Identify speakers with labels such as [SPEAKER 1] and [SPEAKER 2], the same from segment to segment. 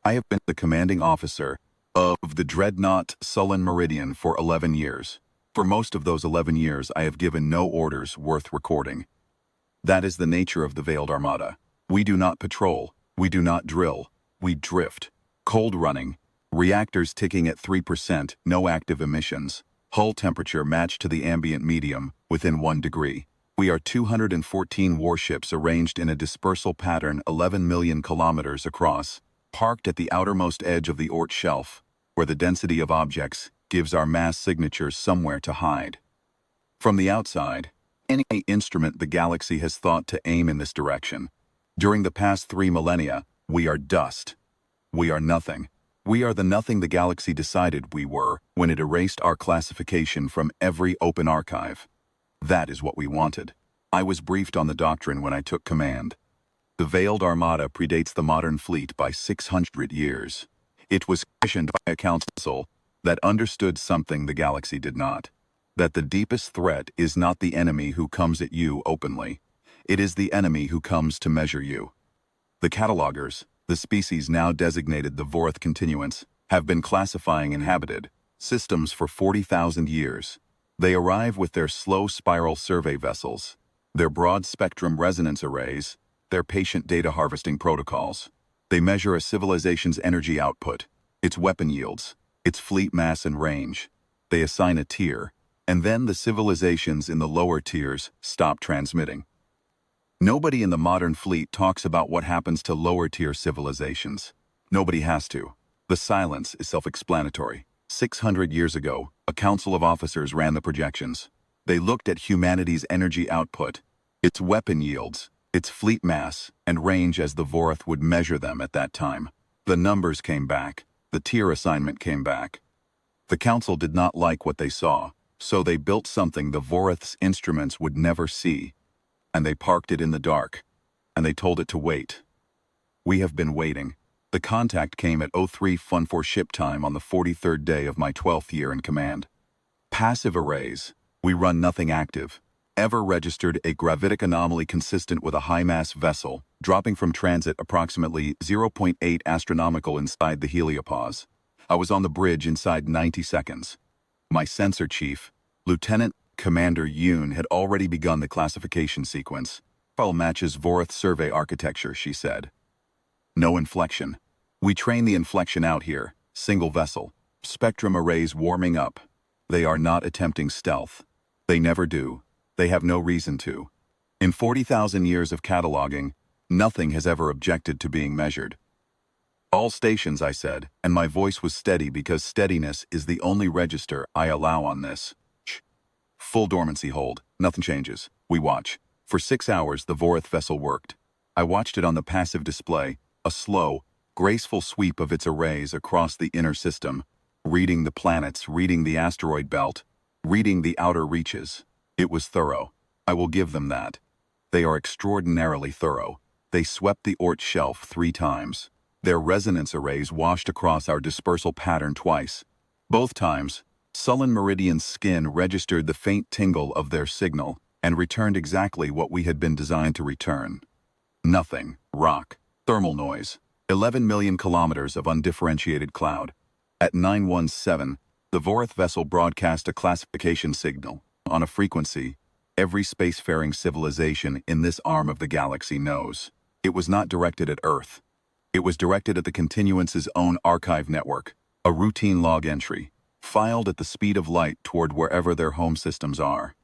[SPEAKER 1] I have been the commanding officer of the dreadnought Sullen Meridian for 11 years. For most of those 11 years, I have given no orders worth recording. That is the nature of the Veiled Armada. We do not patrol, we do not drill, we drift. Cold running, reactors ticking at 3%, no active emissions, hull temperature matched to the ambient medium, within 1 degree. We are 214 warships arranged in a dispersal pattern 11 million kilometers across, parked at the outermost edge of the Oort shelf, where the density of objects gives our mass signatures somewhere to hide. From the outside, any instrument the galaxy has thought to aim in this direction. During the past 3 millennia, we are dust. We are nothing. We are the nothing the galaxy decided we were when it erased our classification from every open archive. That is what we wanted. I was briefed on the doctrine when I took command. The Veiled Armada predates the modern fleet by 600 years. It was commissioned by a council that understood something the galaxy did not. That the deepest threat is not the enemy who comes at you openly. It is the enemy who comes to measure you. The Cataloguers, the species now designated the Vorreth Continuance, have been classifying inhabited systems for 40,000 years. They arrive with their slow spiral survey vessels, their broad-spectrum resonance arrays, their patient data harvesting protocols. They measure a civilization's energy output, its weapon yields, its fleet mass and range. They assign a tier, and then the civilizations in the lower tiers stop transmitting. Nobody in the modern fleet talks about what happens to lower-tier civilizations. Nobody has to. The silence is self-explanatory. 600 years ago, a council of officers ran the projections. They looked at humanity's energy output, its weapon yields, its fleet mass, and range as the Vorreth would measure them at that time. The numbers came back. The tier assignment came back. The council did not like what they saw, so they built something the Vorreth's instruments would never see. And they parked it in the dark, and they told it to wait. We have been waiting. The contact came at 03:14 ship time on the 43rd day of my 12th year in command. Passive arrays. We run nothing active. Ever registered a gravitic anomaly consistent with a high-mass vessel, dropping from transit approximately 0.8 astronomical inside the heliopause. I was on the bridge inside 90 seconds. My sensor chief, Lieutenant Commander Yoon, had already begun the classification sequence. File matches Vorreth survey architecture, she said. No inflection. We train the inflection out here. Single vessel. Spectrum arrays warming up. They are not attempting stealth. They never do. They have no reason to. In 40,000 years of cataloging, nothing has ever objected to being measured. All stations, I said, and my voice was steady because steadiness is the only register I allow on this. Shh. Full dormancy hold. Nothing changes. We watch. For 6 hours, the Vorreth vessel worked. I watched it on the passive display, a slow, graceful sweep of its arrays across the inner system, reading the planets, reading the asteroid belt, reading the outer reaches. It was thorough. I will give them that. They are extraordinarily thorough. They swept the Oort shelf 3 times. Their resonance arrays washed across our dispersal pattern twice. Both times, Sullen Meridian's skin registered the faint tingle of their signal and returned exactly what we had been designed to return. Nothing. Rock. Thermal noise. 11 million kilometers of undifferentiated cloud. At 917, the Vorreth vessel broadcast a classification signal on a frequency every spacefaring civilization in this arm of the galaxy knows. It was not directed at Earth. It was directed at the Continuance's own archive network, a routine log entry, filed at the speed of light toward wherever their home systems are.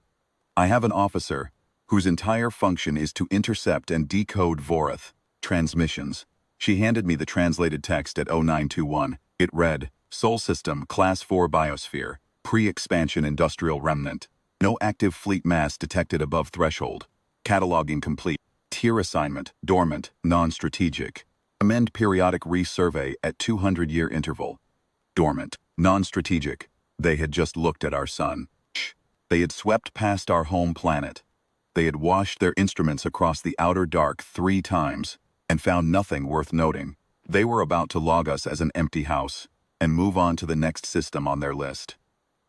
[SPEAKER 1] I have an officer whose entire function is to intercept and decode Vorreth transmissions. She handed me the translated text at 0921. It read, Sol System, Class 4 Biosphere, Pre-Expansion Industrial Remnant. No active fleet mass detected above threshold. Cataloging complete. Tier assignment, dormant, non-strategic. Amend periodic resurvey at 200-year interval. Dormant, non-strategic. They had just looked at our sun. They had swept past our home planet. They had washed their instruments across the outer dark 3 times and found nothing worth noting. They were about to log us as an empty house and move on to the next system on their list.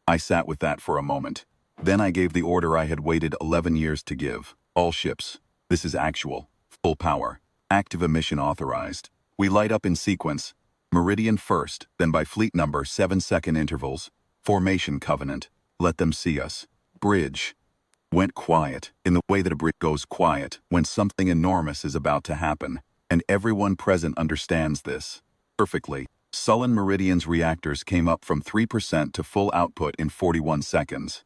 [SPEAKER 1] I sat with that for a moment. Then I gave the order I had waited 11 years to give. All ships. This is actual. Full power. Active emission authorized. We light up in sequence. Meridian first, then by fleet number 7-second intervals. Formation covenant. Let them see us. Bridge. Went quiet, in the way that a bridge goes quiet when something enormous is about to happen, and everyone present understands this perfectly. Sullen Meridian's reactors came up from 3% to full output in 41 seconds.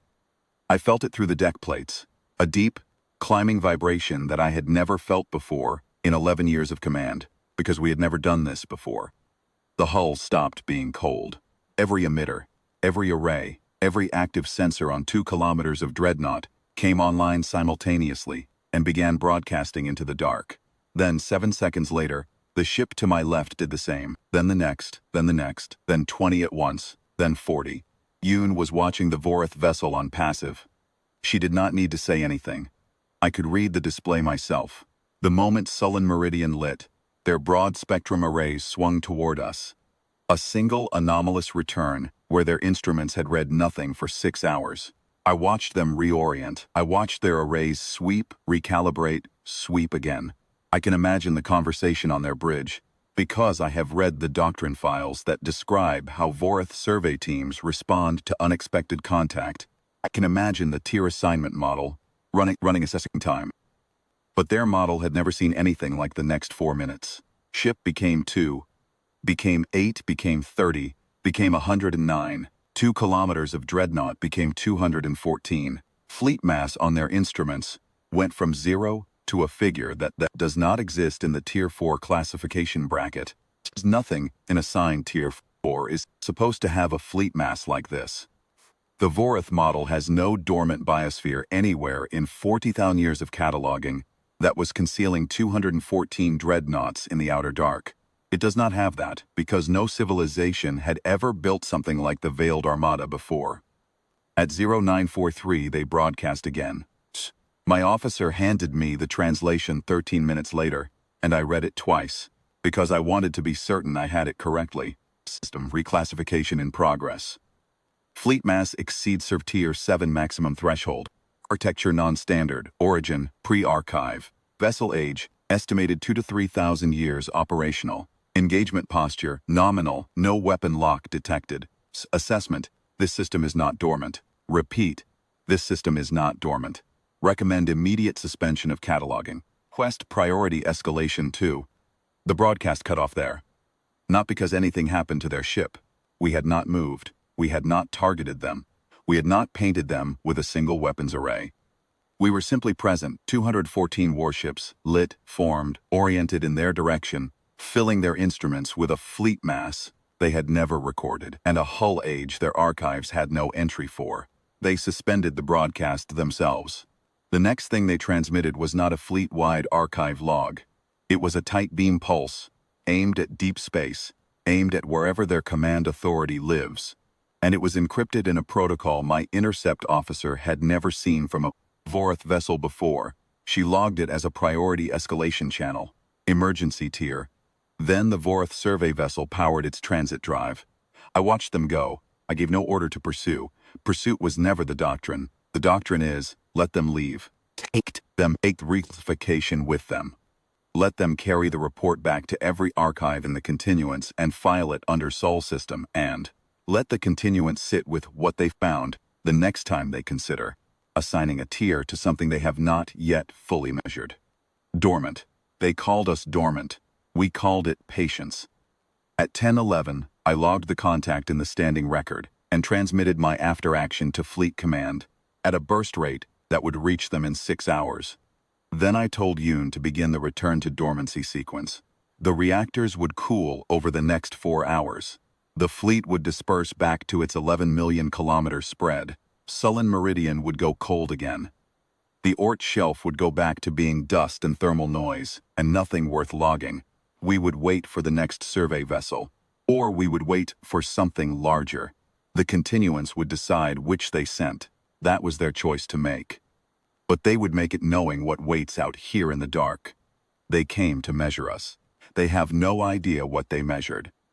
[SPEAKER 1] I felt it through the deck plates, a deep, climbing vibration that I had never felt before in 11 years of command, because we had never done this before. The hull stopped being cold. Every emitter, every array, every active sensor on 2 kilometers of dreadnought came online simultaneously and began broadcasting into the dark. Then 7 seconds later, the ship to my left did the same, then the next, then 20 at once, then 40. Yoon was watching the Vorreth vessel on passive. She did not need to say anything. I could read the display myself. The moment Sullen Meridian lit, their broad-spectrum arrays swung toward us. A single anomalous return where their instruments had read nothing for 6 hours. I watched them reorient. I watched their arrays sweep, recalibrate, sweep again. I can imagine the conversation on their bridge, because I have read the doctrine files that describe how Vorreth survey teams respond to unexpected contact. I can imagine the tier assignment model, running assessing time. But their model had never seen anything like the next 4 minutes. Ship became 2, became 8, became 30, became 109. 2 kilometers of dreadnought became 214. Fleet mass on their instruments went from 0 to a figure that does not exist in the Tier 4 classification bracket. Nothing in assigned Tier 4 is supposed to have a fleet mass like this. The Vorreth model has no dormant biosphere anywhere in 40,000 years of cataloging that was concealing 214 dreadnoughts in the outer dark. It does not have that, because no civilization had ever built something like the Veiled Armada before. At 0943 they broadcast again. My officer handed me the translation 13 minutes later, and I read it twice, because I wanted to be certain I had it correctly. System reclassification in progress. Fleet mass exceeds Tier 7 maximum threshold. Architecture non-standard. Origin, pre-archive. Vessel age, estimated 2,000 to 3,000 years operational. Engagement posture, nominal, no weapon lock detected. Assessment, this system is not dormant. Repeat, this system is not dormant. Recommend immediate suspension of cataloging. Quest priority escalation 2. The broadcast cut off there. Not because anything happened to their ship. We had not moved. We had not targeted them. We had not painted them with a single weapons array. We were simply present, 214 warships, lit, formed, oriented in their direction, filling their instruments with a fleet mass they had never recorded, and a hull age their archives had no entry for. They suspended the broadcast themselves. The next thing they transmitted was not a fleet-wide archive log. It was a tight beam pulse, aimed at deep space, aimed at wherever their command authority lives. And it was encrypted in a protocol my intercept officer had never seen from a Vorreth vessel before. She logged it as a priority escalation channel, emergency tier. Then the Vorreth survey vessel powered its transit drive. I watched them go. I gave no order to pursue. Pursuit was never the doctrine. The doctrine is, let them leave. Take them, take the reclassification with them. Let them carry the report back to every archive in the continuance and file it under Sol system, and let the continuance sit with what they found the next time they consider assigning a tier to something they have not yet fully measured. Dormant. They called us dormant. We called it patience. At 10:11, I logged the contact in the standing record and transmitted my after-action to Fleet Command at a burst rate that would reach them in 6 hours. Then I told Yoon to begin the return to dormancy sequence. The reactors would cool over the next 4 hours. The fleet would disperse back to its 11 million kilometer spread. Sullen Meridian would go cold again. The Oort shelf would go back to being dust and thermal noise, and nothing worth logging. We would wait for the next survey vessel, or we would wait for something larger. The continuance would decide which they sent. That was their choice to make. But they would make it knowing what waits out here in the dark. They came to measure us. They have no idea what they measured.